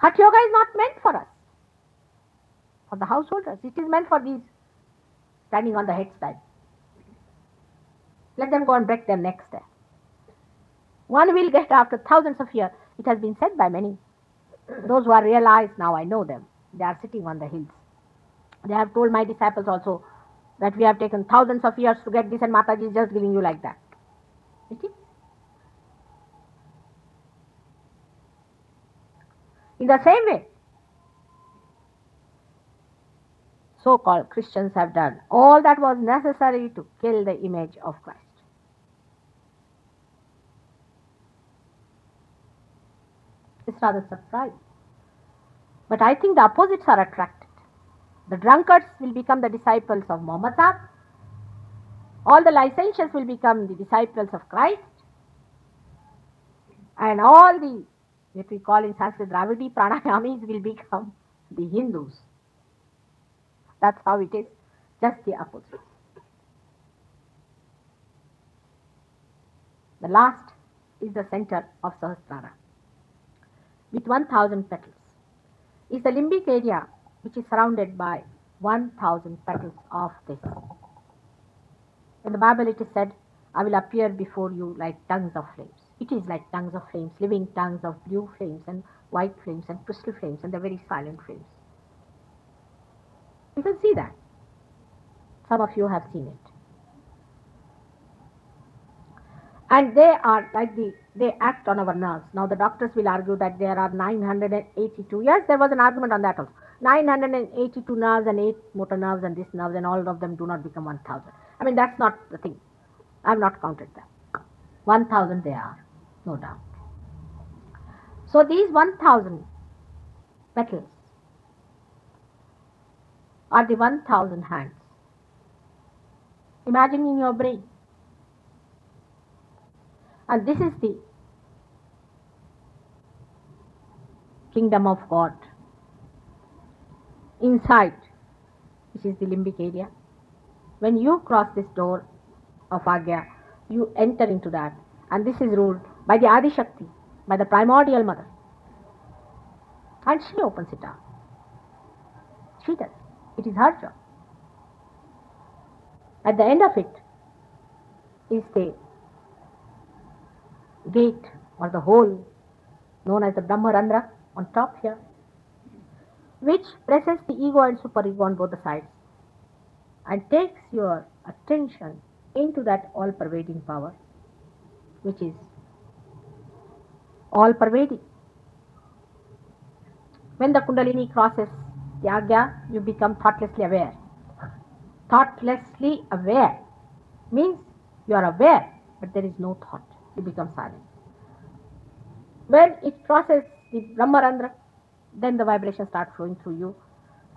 Hatha yoga is not meant for us, for the householders. It is meant for these standing on the head side. Let them go and break their necks there. One will get after thousands of years. It has been said by many. Those who are realized now, I know them. They are sitting on the hills. They have told my disciples also that we have taken thousands of years to get this and Mataji is just giving you like that. You see? In the same way, so-called Christians have done all that was necessary to kill the image of Christ. It's rather surprising. But I think the opposites are attracted. The drunkards will become the disciples of Muhammad. All the licentious will become the disciples of Christ. And all the, what we call in Sanskrit, Dravidi Pranayamis will become the Hindus. That's how it is. Just the opposite. The last is the center of Sahasrara, with 1000 petals. Is the limbic area which is surrounded by 1000 petals of this. In the Bible it is said, I will appear before you like tongues of flames. It is like tongues of flames, living tongues of blue flames and white flames and crystal flames, and they're very silent flames. You can see that. Some of you have seen it. And they are like they act on our nerves. Now the doctors will argue that there are 982. Yes, there was an argument on that also. 982 nerves and 8 motor nerves and this nerves, and all of them do not become 1000. I mean, that's not the thing. I have not counted them. 1000 they are, no doubt. So these 1000 petals are the 1000 hands. Imagine in your brain. And this is the kingdom of God. Inside, which is the limbic area. When you cross this door of Agya, you enter into that. And this is ruled by the Adi Shakti, by the primordial mother. And she opens it up. She does. It is her job. At the end of it is the gate or the hole known as the Brahmarandra on top here, which presses the ego and superego on both the sides and takes your attention into that all-pervading power, which is all-pervading. When the Kundalini crosses the Agya, you become thoughtlessly aware. Thoughtlessly aware means you are aware, but there is no thought. You become silent. When it crosses the Brahmarandra, then the vibrations start flowing through you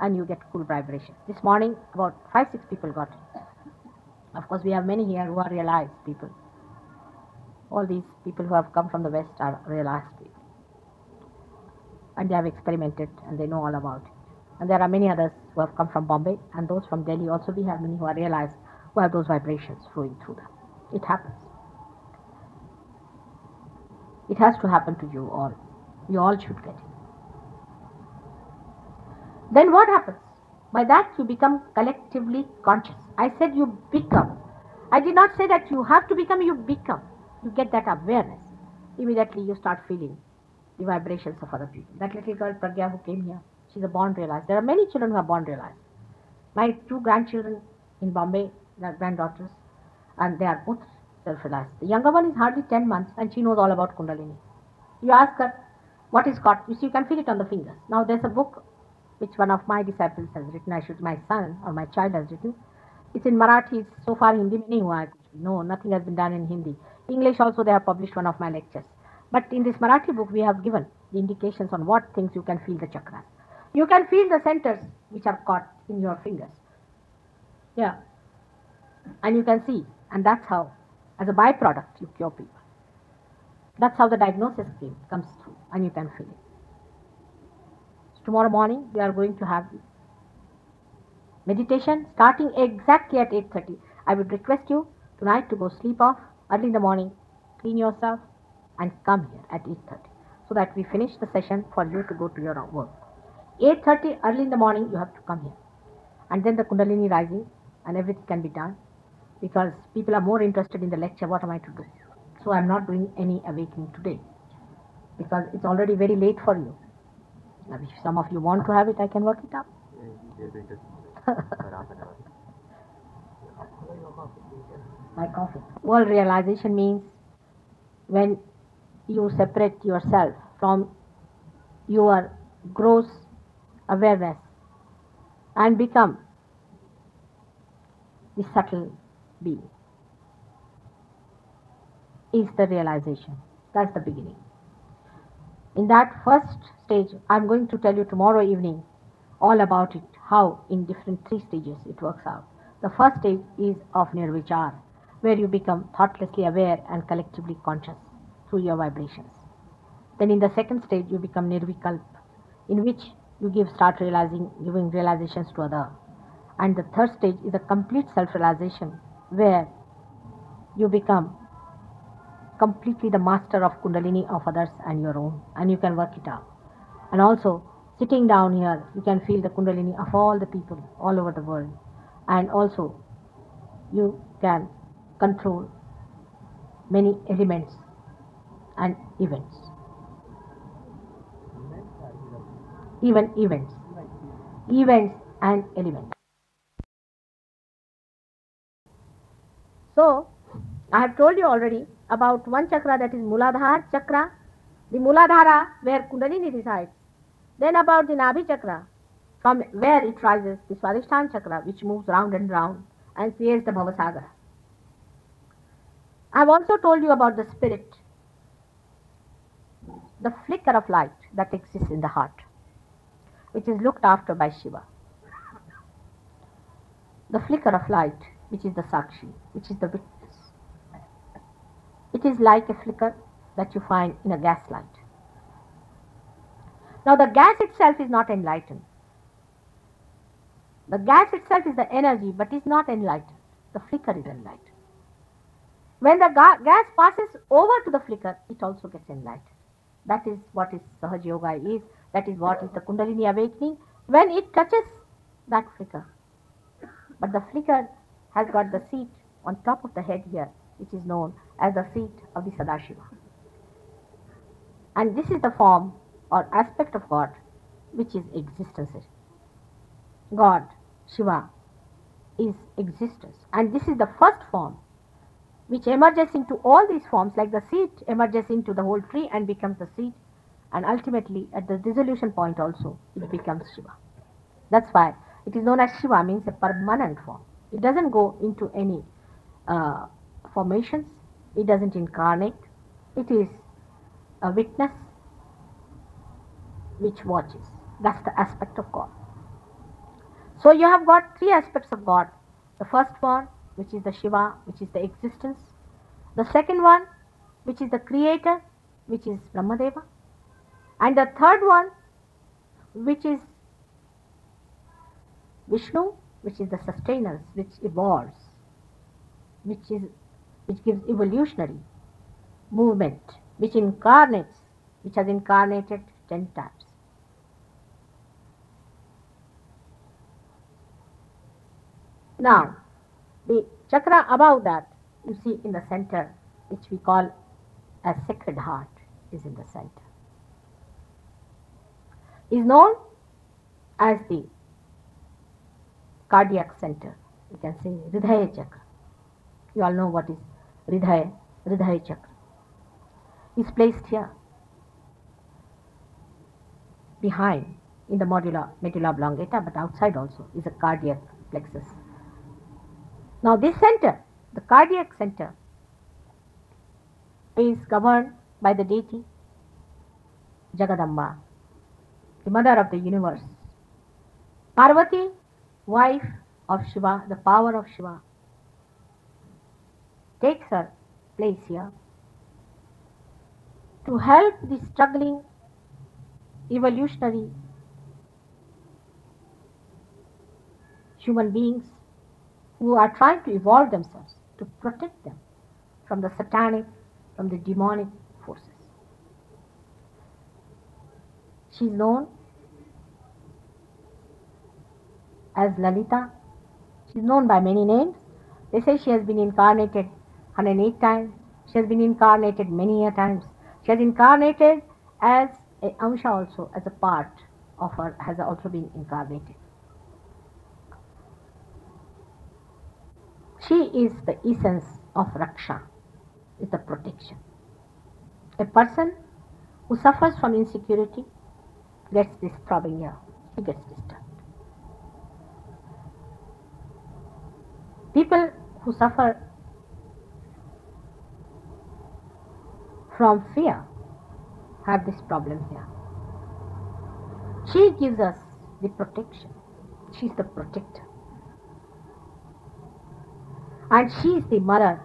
and you get cool vibrations. This morning, about 5-6 people got it. Of course, we have many here who are realized people. All these people who have come from the West are realized people. And they have experimented and they know all about it. And there are many others who have come from Bombay, and those from Delhi also. We have many who are realized, who have those vibrations flowing through them. It happens. It has to happen to you all. You all should get it. Then what happens? By that you become collectively conscious. I said you become. I did not say that you have to become, you become. You get that awareness. Immediately you start feeling the vibrations of other people. That little girl Pragya who came here, she's a born realized. There are many children who are born realized. My 2 grandchildren in Bombay, their granddaughters, and they are both self-realized. The younger one is hardly 10 months and she knows all about Kundalini. You ask her, what is God? You see, you can feel it on the fingers. Now there's a book which one of my disciples has written, my son or my child has written. It's in Marathi, it's so far Hindi mein nahi hua. No, nothing has been done in Hindi. English also they have published one of my lectures. But in this Marathi book we have given the indications on what things you can feel the chakras. You can feel the centers which are caught in your fingers. Yeah. And you can see, and that's how, as a byproduct, you cure people. That's how the diagnosis comes through, and you can feel it. So tomorrow morning, we are going to have meditation starting exactly at 8:30. I would request you tonight to go sleep off early in the morning, clean yourself, and come here at 8:30. so that we finish the session for you to go to your work. 8:30 early in the morning you have to come here. And then the Kundalini rising and everything can be done, because people are more interested in the lecture. What am I to do? So I'm not doing any awakening today because it's already very late for you. Now, if some of you want to have it, I can work it up. My coffee. World realization means when you separate yourself from your gross awareness and become the subtle being, is the realization. That's the beginning. In that first stage, I'm going to tell you tomorrow evening all about it, how in different 3 stages it works out. The first stage is of nirvichar, where you become thoughtlessly aware and collectively conscious through your vibrations. Then in the second stage, you become nirvikalp, in which you start giving realizations to others. And the third stage is a complete self-realization, where you become completely the master of Kundalini of others and your own, and you can work it out. And also, sitting down here, you can feel the Kundalini of all the people all over the world, and also you can control many elements and events, even events and elements. So, I have told you already about one chakra, that is Muladhara chakra, the Muladhara where Kundalini resides. Then about the Nabhi chakra, from where it rises, the Swadhisthana chakra, which moves round and round and creates the Bhavasagara. I have also told you about the spirit, the flicker of light that exists in the heart, which is looked after by Shiva. The flicker of light, which is the Sakshi, which is the witness. It is like a flicker that you find in a gas light. Now, the gas itself is not enlightened. The gas itself is the energy, but is not enlightened. The flicker is enlightened. When the gas passes over to the flicker, it also gets enlightened. That is what is sahajayoga is. That is what is the Kundalini awakening, when it touches that flicker. But the flicker has got the seat on top of the head here, which is known as the seat of the Sadashiva. And this is the form or aspect of God, which is existence. God, Shiva, is existence. And this is the first form which emerges into all these forms, like the seed emerges into the whole tree and becomes the seed, and ultimately at the dissolution point also it becomes Shiva. That's why it is known as Shiva, means a permanent form. It doesn't go into any formations, it doesn't incarnate, it is a witness which watches. That's the aspect of God. So you have got 3 aspects of God. The first one, which is the Shiva, which is the existence. The second one, which is the creator, which is Brahmadeva. And the third one, which is Vishnu, which is the sustainer, which evolves, which gives evolutionary movement, which incarnates, which has incarnated 10 times. Now, the chakra above that, you see in the center, which we call as Sacred Heart, is in the center. Is known as the cardiac center. You can say Hridaya chakra. You all know what is Hridaya chakra. Is placed here, behind, in the medulla oblongata, but outside also is a cardiac plexus. Now this center, the cardiac center, is governed by the deity Jagadamba, the mother of the universe. Parvati, wife of Shiva, the power of Shiva, takes her place here to help the struggling evolutionary human beings who are trying to evolve themselves, to protect them from the satanic, from the demonic forces. She is known as Lalita. She is known by many names. They say she has been incarnated 108 times. She has been incarnated many a times. She has incarnated as a Amsha also, as a part of her, has also been incarnated. She is the essence of Raksha, is the protection. A person who suffers from insecurity gets this throbbing here. He gets disturbed. People who suffer from fear have this problem here. She gives us the protection. She is the protector. And she is the mother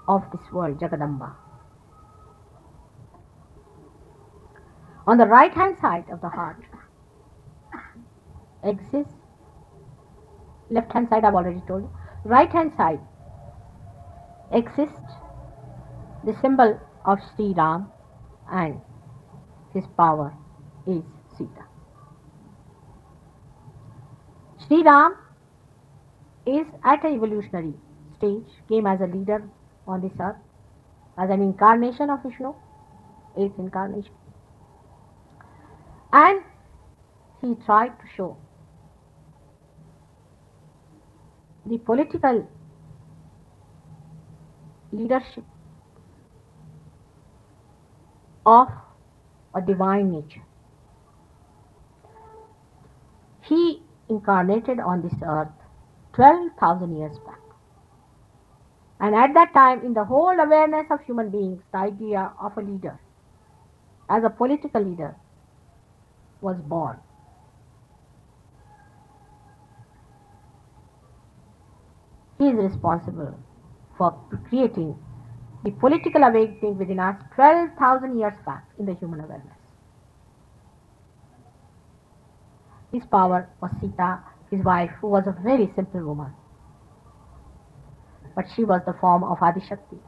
of this world, Jagadamba. On the right hand side of the heart exists, left hand side I've already told you, right hand side exists the symbol of Sri Ram, and his power is Sita. Sri Ram is at an evolutionary stage, came as a leader on this earth, as an incarnation of Vishnu, eighth incarnation. And he tried to show the political leadership of a divine nature. He incarnated on this earth 12,000 years back. And at that time, in the whole awareness of human beings, the idea of a leader, as a political leader, was born. He is responsible for creating the political awakening within us 12,000 years back in the human awareness. His power was Sita, his wife, who was a very simple woman. But she was the form of Adishakti.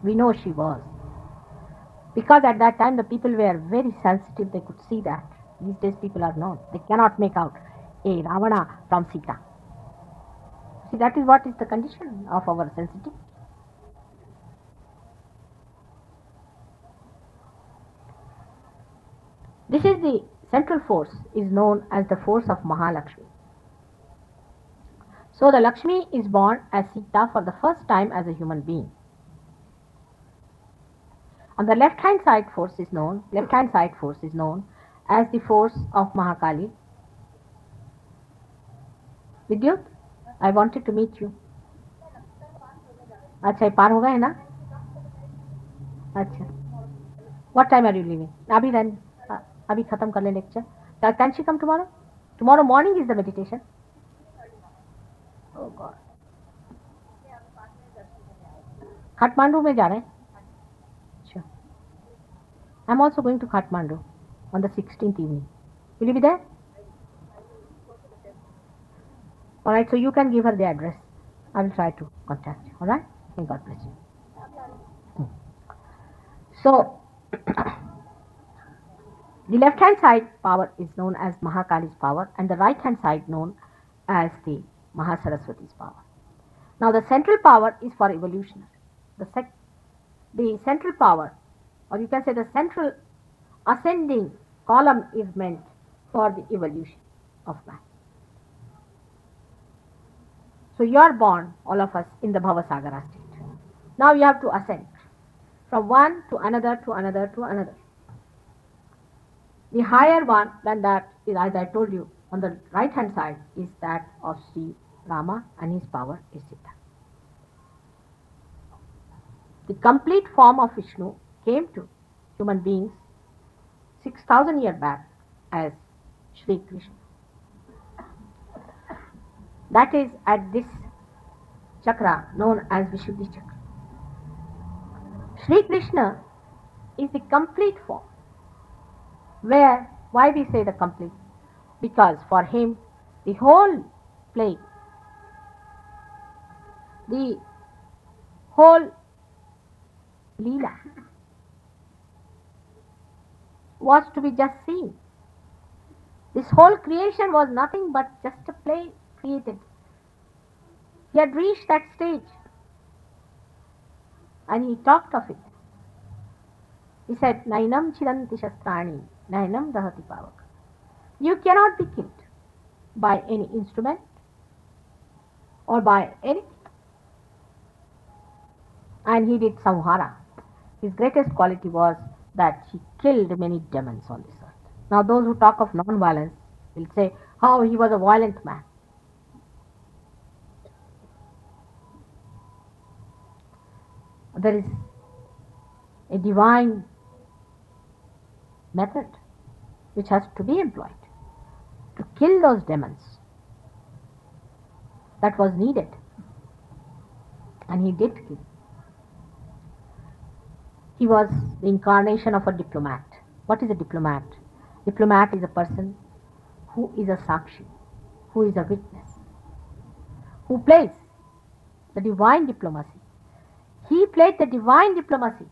We know she was. Because at that time the people were very sensitive, they could see that. These days people are not. They cannot make out a Ravana from Sita. See, that is what is the condition of our sensitivity. This is the central force, is known as the force of Mahalakshmi. So the Lakshmi is born as Sita for the first time as a human being. On the left-hand side force is known as the force of Mahakali. Vidyut, I wanted to meet you. अच्छा ये पार हो गए है ना? अच्छा. What time are you leaving? अभी then अभी खत्म कर ले lecture. Can she come tomorrow? Tomorrow morning is the meditation. Oh God. Kathmandu में जा रहे हैं. अच्छा. I'm also going to Kathmandu on the 16th evening. Will you be there? All right. So you can give her the address. I will try to contact you. All right. May God bless you. So, the left-hand side power is known as Mahakali's power, and the right-hand side known as the Mahasaraswati's power. Now, the central power is for evolution. The central power, or you can say the central ascending column, is meant for the evolution of man. So, you are born, all of us, in the Bhavasagara state. Now, you have to ascend from one to another to another to another. The higher one than that is, as I told you, on the right hand side is that of Sri Rama, and his power is Sita. The complete form of Vishnu came to human beings 6,000 years back as Shri Krishna. That is at this chakra known as Vishuddhi chakra. Shri Krishna is the complete form. Why we say the complete? Because for him, the whole play, the whole Leela was to be just seen. This whole creation was nothing but just a play created. He had reached that stage and he talked of it. He said, Nainam chiranti shastrani, nainam dahati pavak. You cannot be killed by any instrument or by anything. And he did samhara. His greatest quality was that he killed many demons on this earth. Now those who talk of non-violence will say, how he was a violent man. There is a divine method which has to be employed to kill those demons. That was needed. And he did kill. He was the incarnation of a diplomat. What is a diplomat? Diplomat is a person who is a sakshi, who is a witness, who plays the divine diplomacy. He played the divine diplomacy.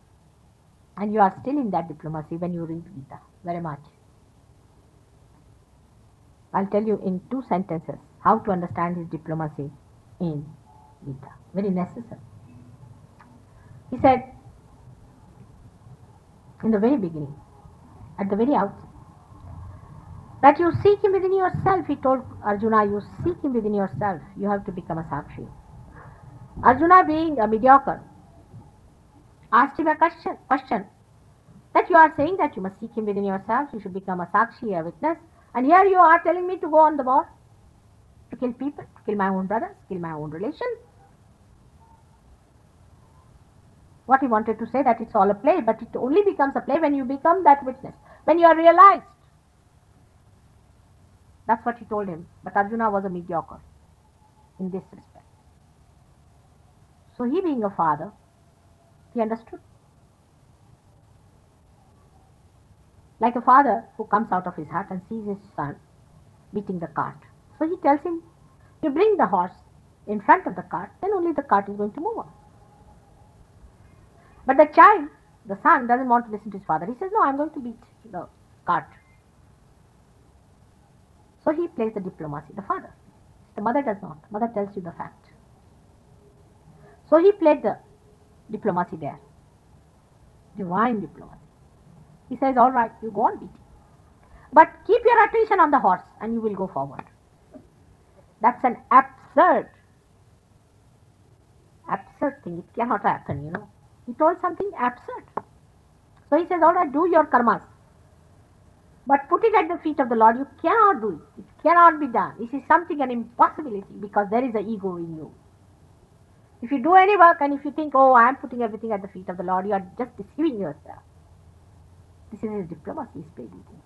And you are still in that diplomacy when you read Gita, very much. I'll tell you in 2 sentences how to understand his diplomacy in Gita. Very necessary. He said, in the very beginning, at the very outset, that you seek him within yourself. He told Arjuna, you seek him within yourself. You have to become a sakshi. Arjuna, being a mediocre, asked him a question that you are saying that you must seek him within yourself, you should become a sakshi, a witness, and here you are telling me to go on the war, to kill people, to kill my own brothers, kill my own relations. What he wanted to say, that it's all a play, but it only becomes a play when you become that witness, when you are realized. That's what he told him. But Arjuna was a mediocre in this respect. So he, being a father, he understood. Like a father who comes out of his hut and sees his son beating the cart. So he tells him, you bring the horse in front of the cart, then only the cart is going to move on. But the child, the son, doesn't want to listen to his father. He says, no, I'm going to beat the cart. So he plays the diplomacy, the father. The mother does not. Mother tells you the fact. So he played the diplomacy there. Divine diplomacy. He says, all right, you go on beating. But keep your attention on the horse and you will go forward. That's an absurd thing. It cannot happen, you know. He told something absurd. So he says, all right, do your karmas. But put it at the feet of the Lord. You cannot do it. It cannot be done. This is something, an impossibility, because there is an ego in you. If you do any work and if you think, oh, I am putting everything at the feet of the Lord, you are just deceiving yourself. This is his diplomacy, he's played with you.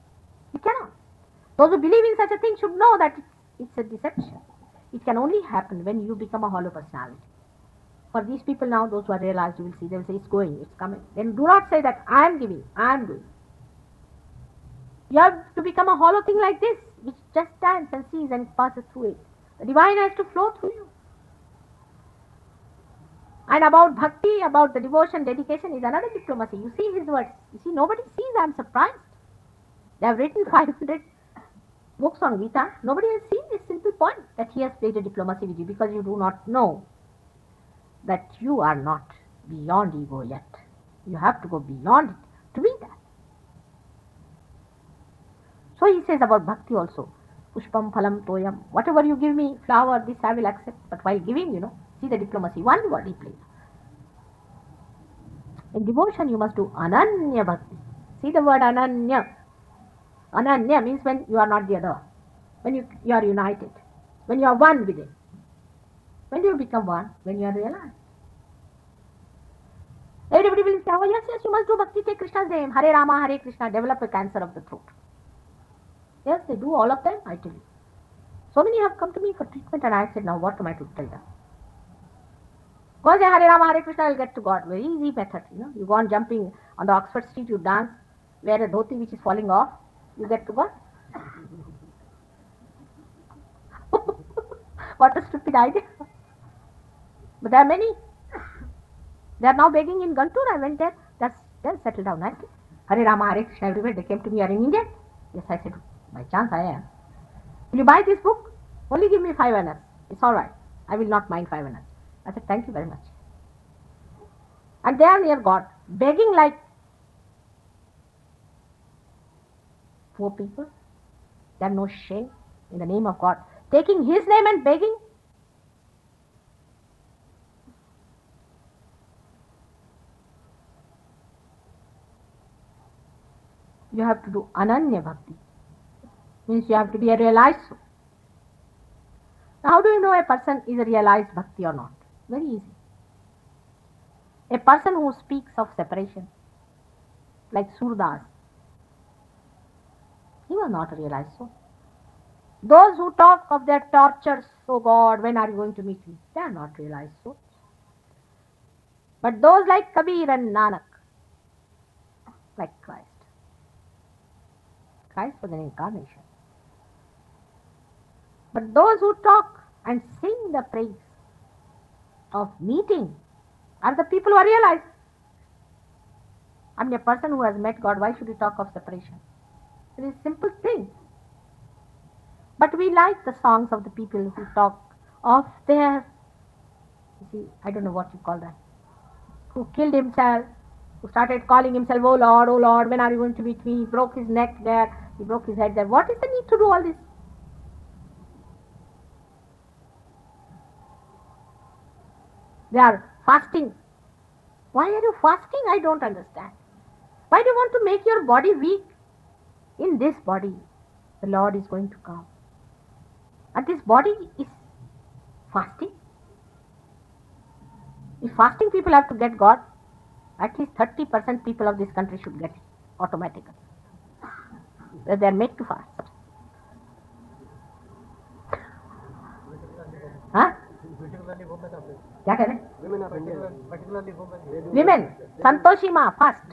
You cannot. Those who believe in such a thing should know that it's a deception. It can only happen when you become a hollow personality. For these people now, those who are realized, you will see, they will say, it's going, it's coming. Then do not say that I am giving, I am doing. You have to become a hollow thing like this, which just stands and sees and passes through it. The divine has to flow through you. And about bhakti, about the devotion, dedication is another diplomacy. You see his words. You see, nobody sees. I am surprised. They have written 500 books on Gita. Nobody has seen this simple point, that he has played a diplomacy with you, because you do not know that you are not beyond ego yet. You have to go beyond it to be that. So he says about bhakti also, pushpam phalam toyam, whatever you give me, flower, this I will accept. But while giving, see the diplomacy, one word he plays. In devotion you must do ananya bhakti. See the word ananya. Ananya means when you are not the other, when you are united, when you are one with it. When do you become one? When you are realized. Everybody will say, oh yes, you must do bhakti, take Krishna's name, Hare Rama, Hare Krishna, develop a cancer of the throat. Yes, they do all of them, I tell you. So many have come to me for treatment and I said, now what am I to tell them? Go say Hare Rama, Hare Krishna, I will get to God. Very easy method, You go on jumping on the Oxford Street, you dance, wear a dhoti which is falling off, you get to God. What a stupid idea. But there are many. They are now begging in Gantur. I went there. That's settled down nicely. Hare Rama, Hare Krishna, everywhere. They came to me, are in India? Yes, I said, by chance I am. Will you buy this book? Only give me 5 annas. It's all right. I will not mind 5 annas. I said, thank you very much. And they are near God, begging like poor people. They have no shame in the name of God. Taking His name and begging. You have to do Ananya Bhakti. Means you have to be a realized soul. Now, how do you know a person is a realized Bhakti or not? Very easy. A person who speaks of separation, like Surdas, he was not a realized soul. Those who talk of their tortures, oh God, when are you going to meet me? They are not realized souls. But those like Kabir and Nanak, like Christ. Christ was an incarnation. But those who talk and sing the praise of meeting are the people who are realized. I mean, a person who has met God, why should he talk of separation? It is a simple thing. But we like the songs of the people who talk of their, you see, I don't know what you call that, who killed himself, who started calling himself, oh Lord, when are you going to meet me? He broke his neck there, he broke his head there. What is the need to do all this? They are fasting. Why are you fasting? I don't understand. Why do you want to make your body weak? In this body, the Lord is going to come. And this body is fasting. If fasting people have to get God, at least 30% people of this country should get it automatically. They are made to fast. Huh? क्या कह रहे? Women, Santoshi Ma, fast.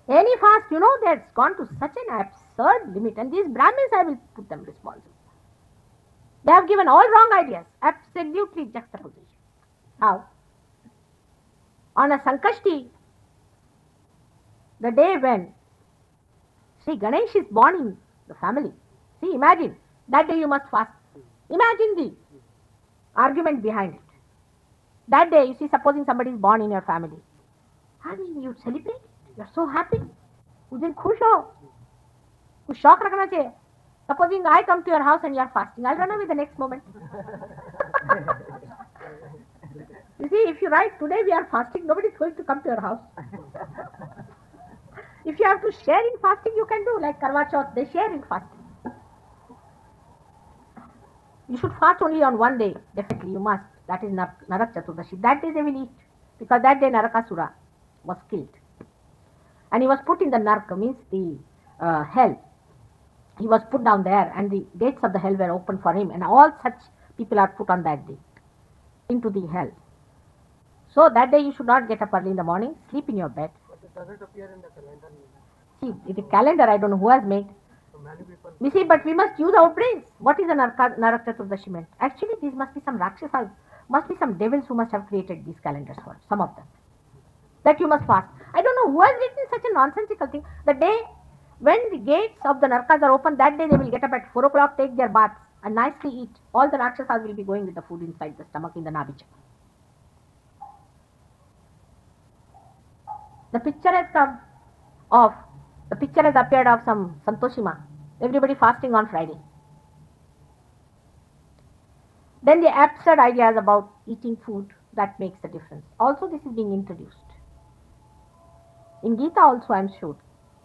Any fast, you know, that's gone to such an absurd limit. And these Brahmins, I will put them responsible. They have given all wrong ideas. Absolutely juxtaposition. How? On a Sankashti, the day when Sri Ganesh is born in the family. See, imagine, that day you must fast. Imagine the argument behind it. That day, you see, supposing somebody is born in your family. I mean, you celebrate. You're so happy. उस दिन खुश हो. कुछ शौक रखना चाहिए. Supposing I come to your house and you are fasting, I'll run away the next moment. You see, if you write today we are fasting, nobody is going to come to your house. If you have to share in fasting, you can do like Karwa Chauth, they share in fasting. You should fast only on one day, definitely you must. That is Narak Chaturdashi. That day they will eat, because that day Narakasura was killed. And he was put in the Naraka, means the hell. He was put down there, and the gates of the hell were opened for him, and all such people are put on that day into the hell. So that day you should not get up early in the morning, sleep in your bed. But it doesn't appear in the calendar. See, the calendar I don't know who has made. So many people. You see, but we must use our brains. What is a Narak Chaturdashi meant? Actually, these must be some Rakshasas, must be some devils who must have created these calendars for some of them. That you must fast. I don't know who has written such a nonsensical thing. The day when the gates of the Narakas are open, that day they will get up at 4 o'clock, take their baths, and nicely eat. All the Rakshasas will be going with the food inside the stomach in the Nabhicha. The picture has come of, the picture has appeared of some Santoshima. Everybody fasting on Friday. Then the absurd ideas about eating food, that makes a difference. Also this is being introduced. In Gita also I am sure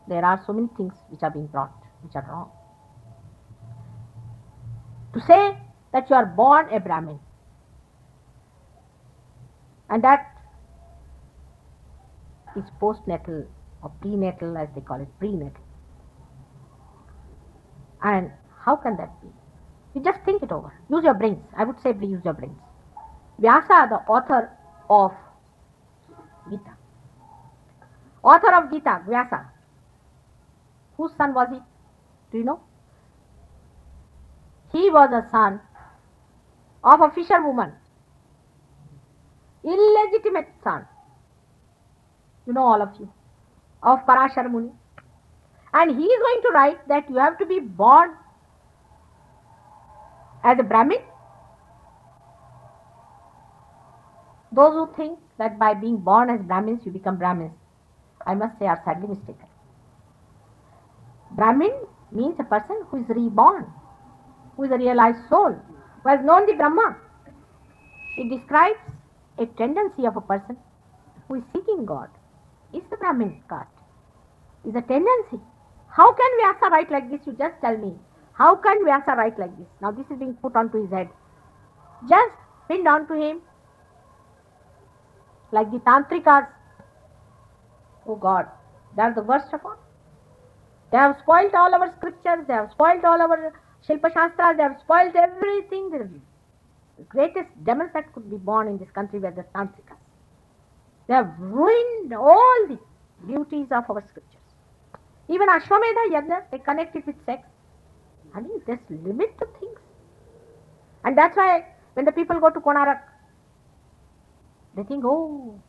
there are so many things which are being brought, which are wrong. To say that you are born a Brahmin, and that is postnatal or prenatal, as they call it, prenatal. And how can that be? You just think it over. Use your brains. I would say use your brains. Vyasa, the author of Gita. Author of Gita, Vyasa. Whose son was he? Do you know? He was a son of a fisherwoman. Illegitimate son. You know, all of you. Of Parashar Muni. And he is going to write that you have to be born As a Brahmin, those who think that by being born as Brahmins you become Brahmins, I must say, are sadly mistaken. Brahmin means a person who is reborn, who is a realized soul, who has known the Brahma. It describes a tendency of a person who is seeking God. Is the Brahmin caste? Is a tendency. How can Vyasa write like this? You just tell me. How can Vyasa write like this? Now this is being put onto his head. Just pinned onto him like the Tantrikas. Oh God, they are the worst of all. They have spoiled all our scriptures, they have spoiled all our Shilpa Shastras, they have spoiled everything. The greatest demons that could be born in this country were the Tantrikas. They have ruined all the beauties of our scriptures. Even Ashwamedha Yajna, they connect it with sex. I mean, there's limit to things. And that's why when the people go to Konarak, they think, oh,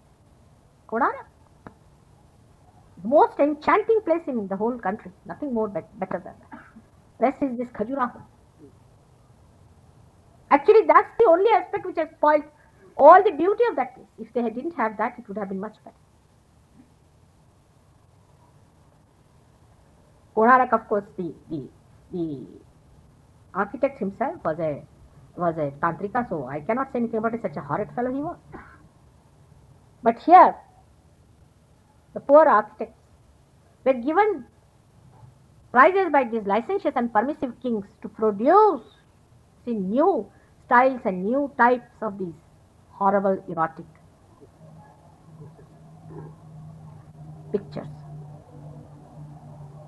Konarak, the most enchanting place in the whole country. Nothing more better than that. Rest is this Khajuraho. Actually, that's the only aspect which has spoiled all the beauty of that place. If they didn't have that, it would have been much better. Konarak, of course, the architect himself was a Tantrika, so I cannot say anything about it. Such a horrid fellow he was. But here, the poor architects were given prizes by these licentious and permissive kings to produce new styles and new types of these horrible erotic pictures.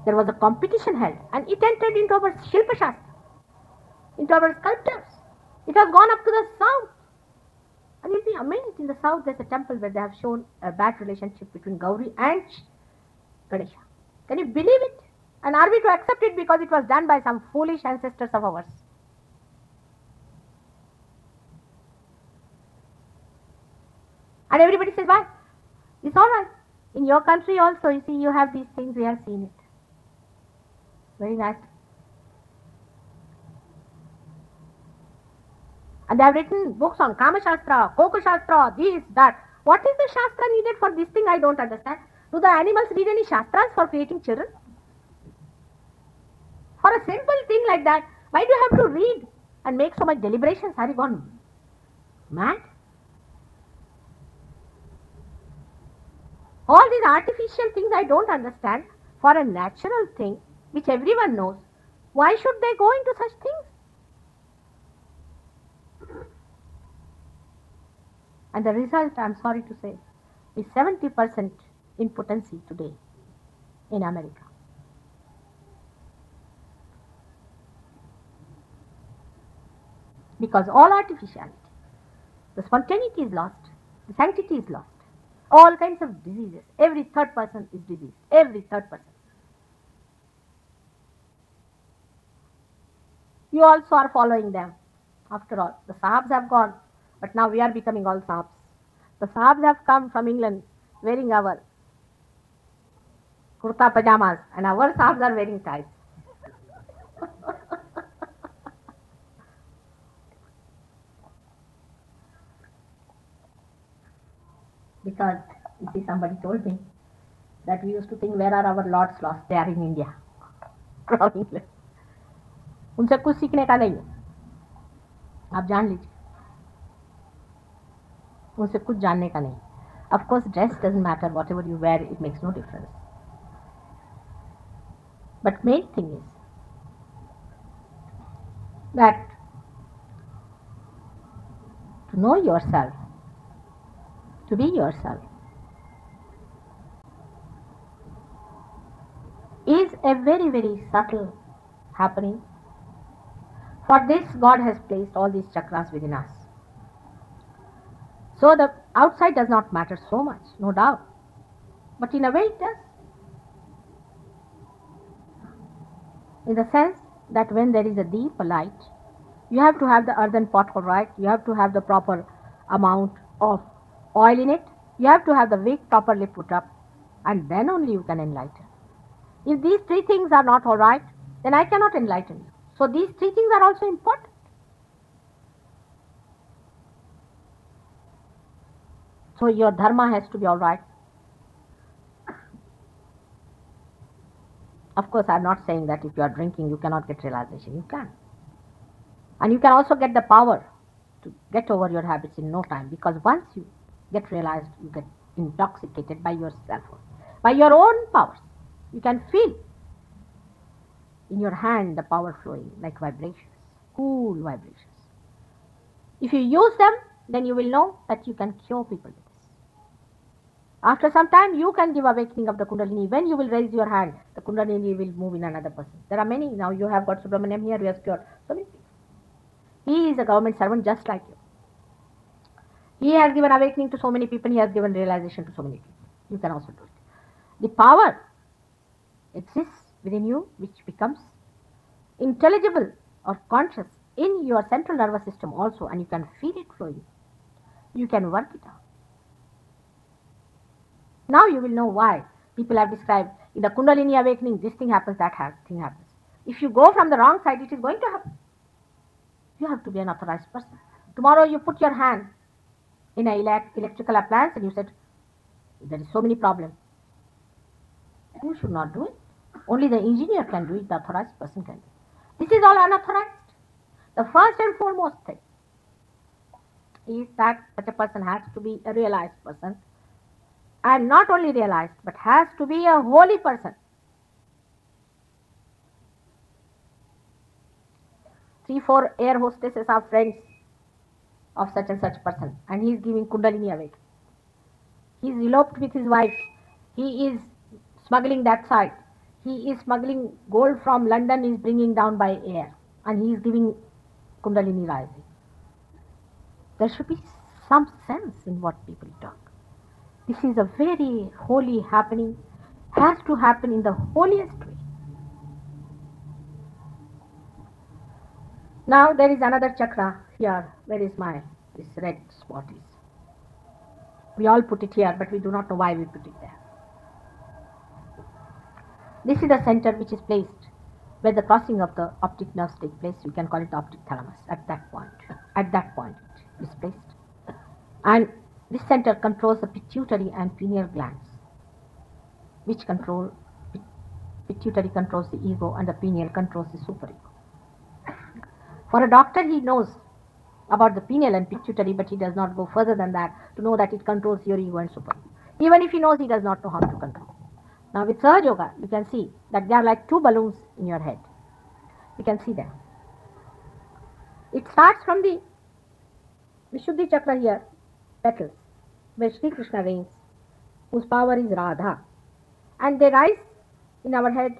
There was a competition held and it entered into our Shilpa Shastra, into our sculptures. It has gone up to the south. And you'll be amazed, in the south there's a temple where they have shown a bad relationship between Gauri and Ganesha. Can you believe it? And are we to accept it because it was done by some foolish ancestors of ours? And everybody says, why? It's alright. In your country also, you see, you have these things, we have seen it. Very nice. And they have written books on Kama Shastra, Koko Shastra, this, that. What is the Shastra needed for this thing? I don't understand. Do the animals need any Shastras for creating children? For a simple thing like that, why do you have to read and make so much deliberations? Are you gone mad? All these artificial things I don't understand. For a natural thing, which everyone knows, why should they go into such things? And the result, I'm sorry to say, is 70% impotency today in America. Because all artificiality, the spontaneity is lost, the sanctity is lost. All kinds of diseases. Every third person is diseased. Every third person. You also are following them. After all, the Sahabs have gone, but now we are becoming all Sahabs. The Sahabs have come from England wearing our kurta pajamas, and our Sahabs are wearing ties. Because, you see, somebody told me that we used to think, where are our lords lost? They are in India. From England. उनसे कुछ सीखने का नहीं है, आप जान लीजिए, उनसे कुछ जानने का नहीं. Of course, dress doesn't matter. Whatever you wear, it makes no difference. But main thing is that to know yourself, to be yourself, is a very, very subtle happening. For this, God has placed all these chakras within us. So the outside does not matter so much, no doubt. But in a way it does. In the sense that when there is a deep light, you have to have the earthen pot all right, you have to have the proper amount of oil in it, you have to have the wick properly put up, and then only you can enlighten. If these three things are not all right, then I cannot enlighten you. So these three things are also important. So your dharma has to be all right. Of course, I'm not saying that if you are drinking, you cannot get realization. You can. And you can also get the power to get over your habits in no time, because once you get realized, you get intoxicated by yourself, by your own powers. You can feel in your hand the power flowing like vibrations, cool vibrations. If you use them, then you will know that you can cure people with this. After some time, you can give awakening of the Kundalini. When you will raise your hand, the Kundalini will move in another person. There are many. Now you have got Subramaniam here who has cured so many people. He is a government servant just like you. He has given awakening to so many people. He has given realization to so many people. You can also do it. The power exists within you, which becomes intelligible or conscious in your central nervous system also, and you can feel it flowing. You can work it out. Now you will know why people have described in the Kundalini awakening, this thing happens, that thing happens. If you go from the wrong side, it is going to happen. You have to be an authorized person. Tomorrow you put your hand in an electrical appliance and you said, there is so many problems. You should not do it. Only the engineer can do it, the authorized person can do it. This is all unauthorized. The first and foremost thing is that such a person has to be a realized person, and not only realized, but has to be a holy person. 3-4 air hostesses are friends of such and such person, and he is giving Kundalini awakening. He is eloped with his wife. He is smuggling that side. He is smuggling gold from London, is bringing down by air, and he is giving Kundalini rising. There should be some sense in what people talk. This is a very holy happening, has to happen in the holiest way. Now there is another chakra here. Where is this red spot is? We all put it here, but we do not know why we put it there. This is the center which is placed where the crossing of the optic nerves take place. We can call it optic thalamus at that point. At that point it is placed. And this center controls the pituitary and pineal glands, which control, pituitary controls the ego and the pineal controls the superego. For a doctor, he knows about the pineal and pituitary, but he does not go further than that to know that it controls your ego and superego. Even if he knows, he does not know how to control. Now with sahajayoga, you can see that they are like two balloons in your head. You can see them. It starts from the Vishuddhi chakra here, petals, where Sri Krishna reigns, whose power is Radha. And they rise in our head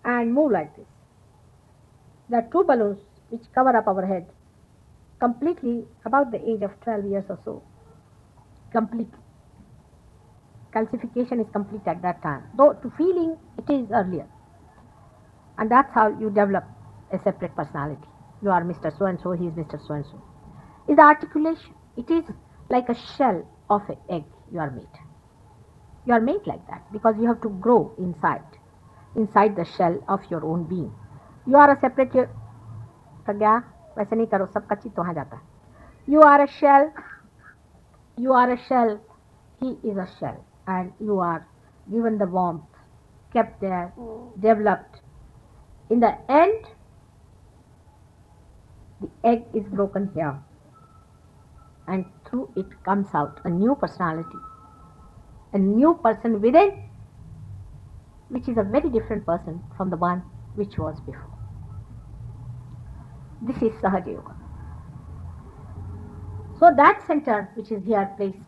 and move like this. There are two balloons which cover up our head completely about the age of 12 years or so. Completely. Calcification is complete at that time. Though to feeling, it is earlier. And that's how you develop a separate personality. You are Mr. So-and-so, he is Mr. So-and-so. Is the articulation. It is like a shell of an egg you are made. You are made like that because you have to grow inside the shell of your own being. You are a separate प्रज्ञा वैसे नहीं करो सबका चित्त वहां जाता है. You are a shell, he is a shell, and you are given the warmth, kept there, developed. In the end, the egg is broken here, and through it comes out a new personality, a new person within, which is a very different person from the one which was before. This is sahajayoga. So that center which is here placed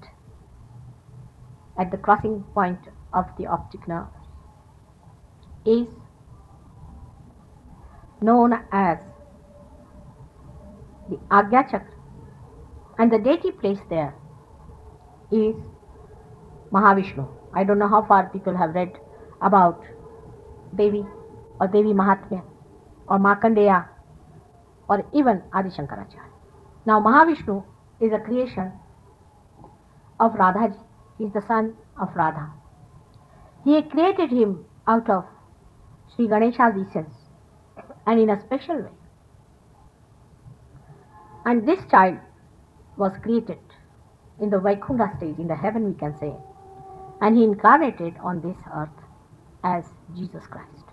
at the crossing point of the optic nerve is known as the Agya chakra, and the deity placed there is Mahavishnu. I don't know how far people have read about Devi or Devi Mahatmya or Markandeya or even Adi Shankaracharya. Now Mahavishnu is a creation of Radhaji. He is the son of Radha. He created him out of Sri Ganesha's essence and in a special way. And this child was created in the Vaikuntha stage, in the heaven we can say. And he incarnated on this earth as Jesus Christ.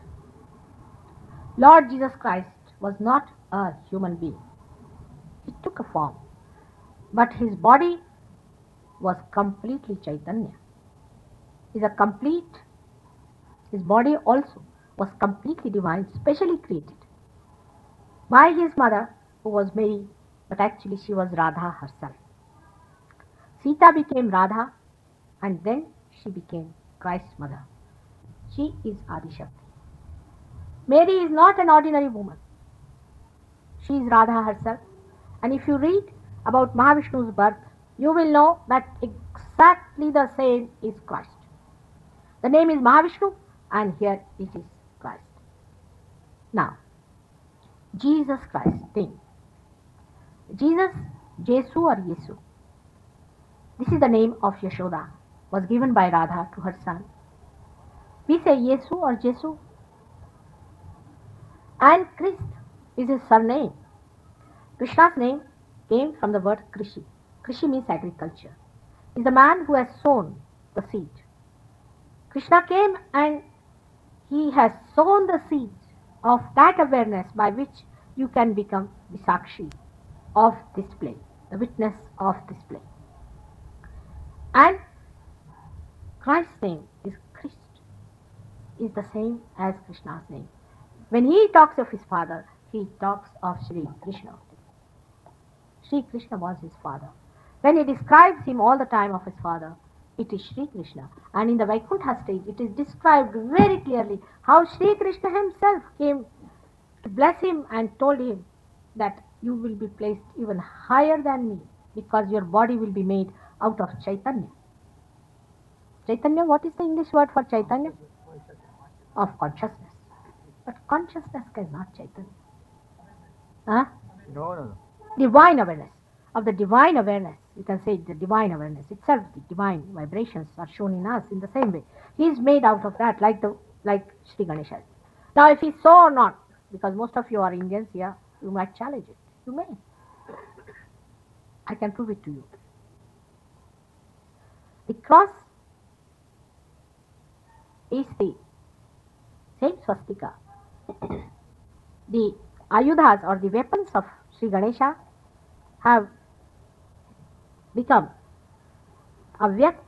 Lord Jesus Christ was not a human being. He took a form, but his body was completely Chaitanya. Is a complete, his body also was completely divine, specially created by his mother, who was Mary, but actually she was Radha herself. Sita became Radha, and then she became Christ's mother. She is Adishakti. Mary is not an ordinary woman. She is Radha herself. And if you read about Mahavishnu's birth, you will know that exactly the same is Christ. The name is Mahavishnu, and here it is Christ. Now, Jesus Christ name. Jesus, Jesu or Yesu. This is the name of Yashoda, was given by Radha to her son. We say Yesu or Jesu. And Christ is his surname. Krishna's name came from the word Krishi. Krishi means agriculture. He is the man who has sown the seed. Krishna came and he has sown the seed of that awareness by which you can become the Sakshi of display, the witness of display. And Christ's name is Christ, is the same as Krishna's name. When he talks of his father, he talks of Sri Krishna. Sri Krishna was his father. When he describes him all the time of his father, it is Sri Krishna. And in the Vaikuntha stage, it is described very clearly how Sri Krishna himself came to bless him and told him that you will be placed even higher than me because your body will be made out of Chaitanya. Chaitanya, what is the English word for Chaitanya? Of consciousness. But consciousness is not Chaitanya. Huh? No. Divine awareness. Of the divine awareness, you can say the divine awareness itself, the divine vibrations are shown in us in the same way. He is made out of that, like Sri Ganesha. Now, if he is so or not, because most of you are Indians here, you might challenge it. You may. I can prove it to you. The cross is the same swastika. The ayudhas or the weapons of Sri Ganesha have become avyakt,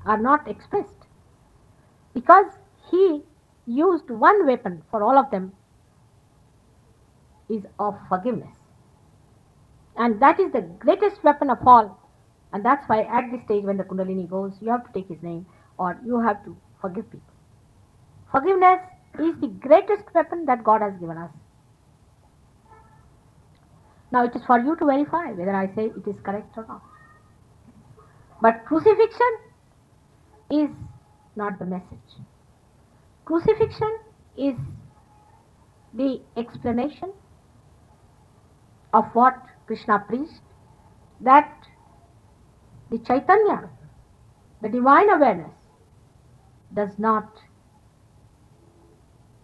are not expressed, because he used one weapon for all of them, is of forgiveness. And that is the greatest weapon of all. And that's why at this stage when the Kundalini goes, you have to take his name or you have to forgive people. Forgiveness is the greatest weapon that God has given us. Now it is for you to verify whether I say it is correct or not. But crucifixion is not the message. Crucifixion is the explanation of what Krishna preached, that the Chaitanya, the divine awareness, does not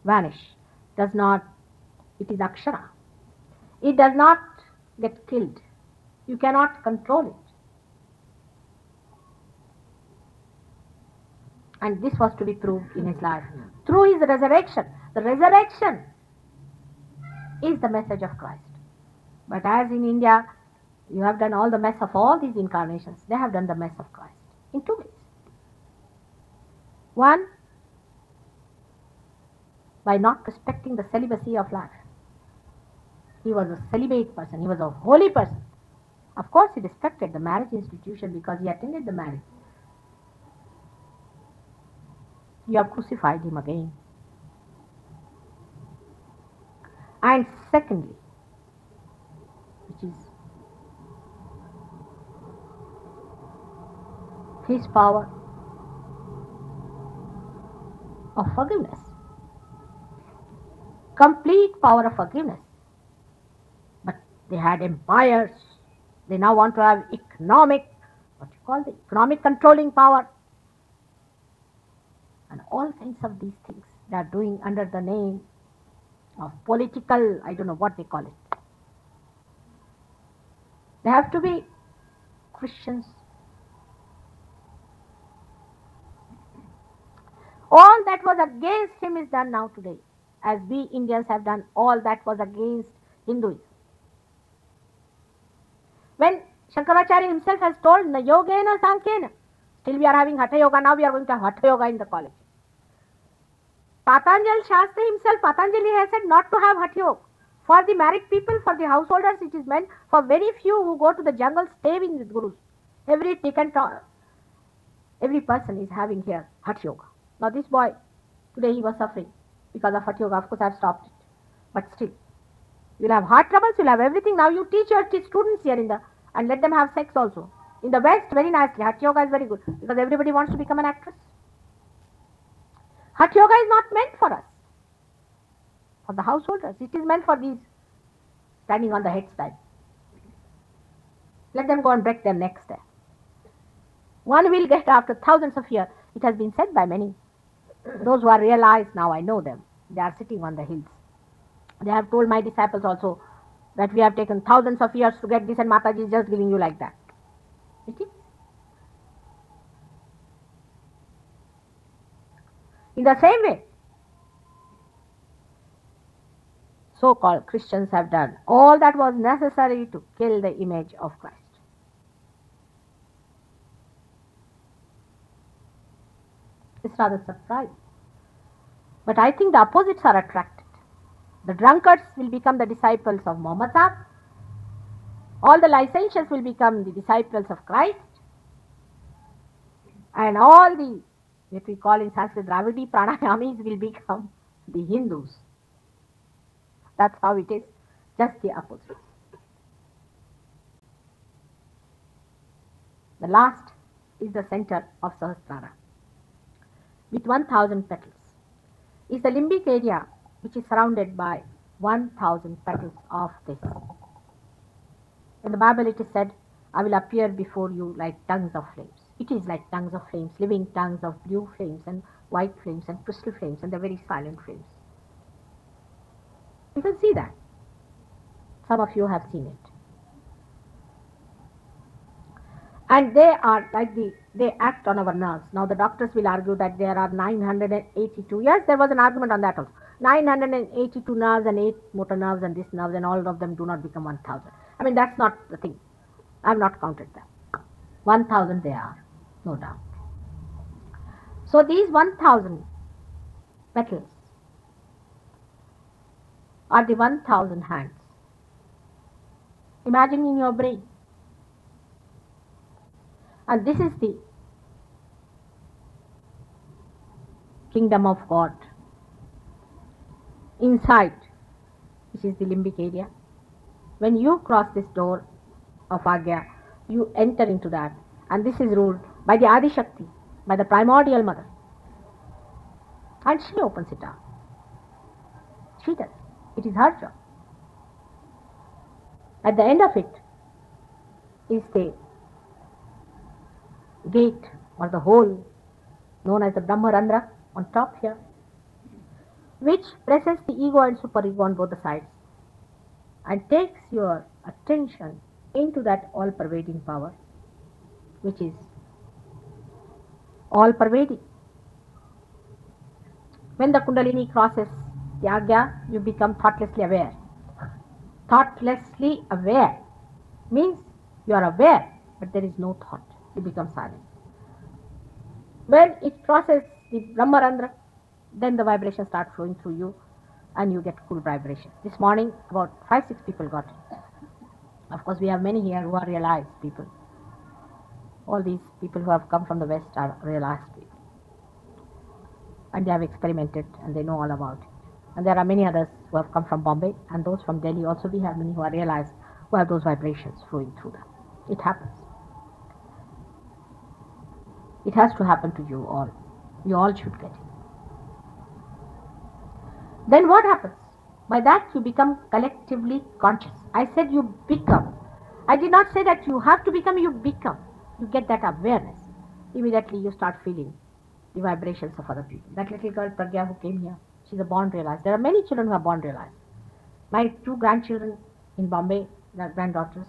vanish, it is Akshara. It does not get killed. You cannot control it. And this was to be proved in his life through his resurrection. The resurrection is the message of Christ. But as in India, you have done all the mess of all these incarnations. They have done the mess of Christ in two ways. One, by not respecting the celibacy of life. He was a celibate person. He was a holy person. Of course, he respected the marriage institution because he attended the marriage. You have crucified him again. And secondly, which is his power of forgiveness, complete power of forgiveness. But they had empires. They now want to have economic controlling power. And all kinds of these things they are doing under the name of political, I don't know what they call it. They have to be Christians All that was against him is done now today, as we Indians have done all that was against Hinduism. When Shankaracharya himself has told, na yogena sankhena, still we are having Hatha Yoga, now we are going to have Hatha Yoga in the college. Patanjali Shastri himself, Patanjali has said not to have Hatha Yoga. For the married people, for the householders, it is meant. For very few who go to the jungle, stay with gurus. Every person is having here Hatha Yoga. Now this boy, today he was suffering because of Hatha Yoga. Of course I have stopped it. But still, you will have heart troubles, you will have everything. Now you teach your students here and let them have sex also. In the West, very nicely, Hatha Yoga is very good because everybody wants to become an actress. Hatha Yoga is not meant for us, for the householders. It is meant for these standing on the head style. Let them go and break their necks there. One will get after thousands of years. It has been said by many. Those who are realized now, I know them. They are sitting on the hills. They have told my disciples also that we have taken thousands of years to get this and Mataji is just giving you like that. It is. In the same way, so-called Christians have done all that was necessary to kill the image of Christ. It's rather surprising. But I think the opposites are attracted. The drunkards will become the disciples of Muhammad Sahib. All the licentious will become the disciples of Christ. And all the, what we call in Sanskrit, Dravidi Pranayamis will become the Hindus. That's how it is, just the opposite. The last is the center of Sahasrara, with 1000 petals. Is the limbic area which is surrounded by 1000 petals of this. In the Bible it is said, I will appear before you like tongues of flames. It is like tongues of flames, living tongues of blue flames and white flames and crystal flames and the very silent flames. You can see that. Some of you have seen it. And they are like they act on our nerves. Now the doctors will argue that there are 982. Yes, there was an argument on that also. 982 nerves and 8 motor nerves and this nerves and all of them do not become 1000. I mean, that's not the thing. I have not counted them. 1000 they are, no doubt. So these 1000 petals are the 1000 hands. Imagine in your brain. And this is the kingdom of God. Inside, which is the limbic area. When you cross this door of Agya, you enter into that. And this is ruled by the Adi Shakti, by the primordial mother. And she opens it up. She does. It is her job. At the end of it is the gate or the hole known as the Brahmarandra on top here, which presses the ego and superego on both the sides and takes your attention into that all-pervading power, which is all-pervading. When the Kundalini crosses the Agya, you become thoughtlessly aware. Thoughtlessly aware means you are aware, but there is no thought. You become silent. When it crosses the Brahmarandra, then the vibrations start flowing through you and you get cool vibrations. This morning, about 5-6 people got it. Of course, we have many here who are realized people. All these people who have come from the West are realized people. And they have experimented and they know all about it. And there are many others who have come from Bombay and those from Delhi also. We have many who are realized who have those vibrations flowing through them. It happens. It has to happen to you all. You all should get it. Then what happens? By that you become collectively conscious. I said you become. I did not say that you have to become, you become. You get that awareness. Immediately you start feeling the vibrations of other people. That little girl Pragya who came here, she's a born realized. There are many children who are born realized. My 2 grandchildren in Bombay, their granddaughters,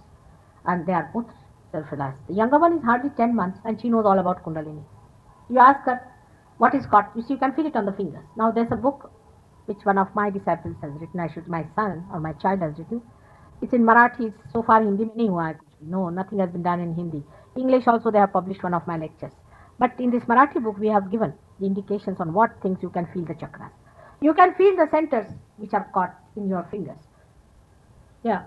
and they are both self-realized. The younger one is hardly 10 months and she knows all about Kundalini. You ask her, what is caught, you see, you can feel it on the fingers. Now there's a book which one of my disciples has written, my son or my child has written. It's in Marathi. It's so far Hindi में नहीं हुआ है कुछ भी. No, nothing has been done in Hindi. English also they have published one of my lectures. But in this Marathi book we have given the indications on what things you can feel the chakras. You can feel the centers which are caught in your fingers. Yeah.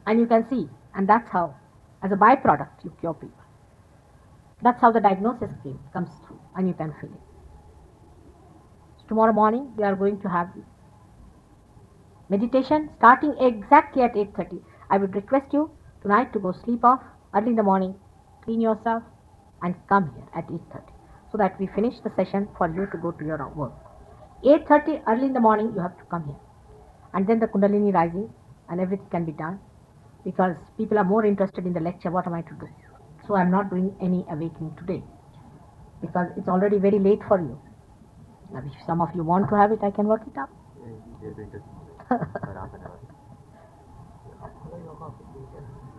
And you can see, and that's how, as a byproduct, you cure people. That's how the diagnosis comes through, and you can feel it. So tomorrow morning we are going to have meditation starting exactly at 8:30. I would request you tonight to go sleep off early in the morning, clean yourself, and come here at 8:30 so that we finish the session for you to go to your work. 8:30 early in the morning you have to come here, and then the Kundalini rising and everything can be done, because people are more interested in the lecture. What am I to do? So I'm not doing any awakening today because it's already very late for you. Now, if some of you want to have it, I can work it out.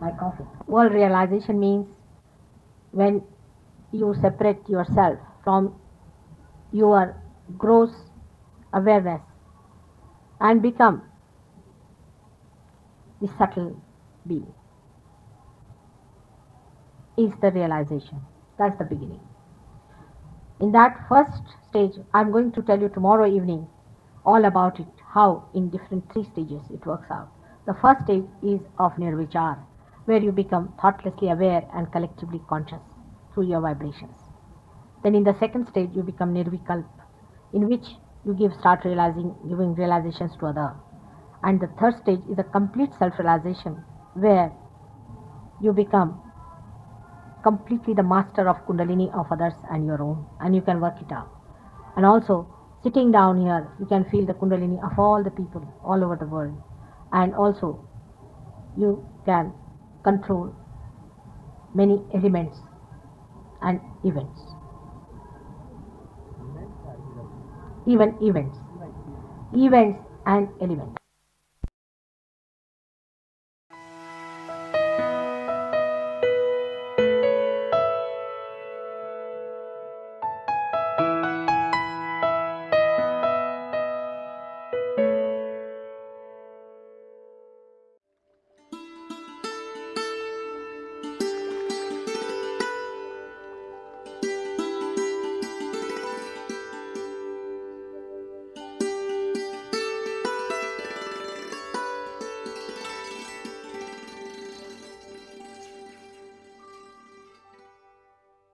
My coffee. World realization means when you separate yourself from your gross awareness and become the subtle being, is the realization. That's the beginning. In that first stage, I'm going to tell you tomorrow evening all about it, how in different 3 stages it works out. The first stage is of nirvichar, where you become thoughtlessly aware and collectively conscious through your vibrations. Then in the second stage, you become nirvikalp, in which you start giving realizations to others. And the third stage is a complete self-realization, where you become completely the master of Kundalini of others and your own, and you can work it out. And also, sitting down here, you can feel the Kundalini of all the people all over the world, and also you can control many elements and events. Even events and elements.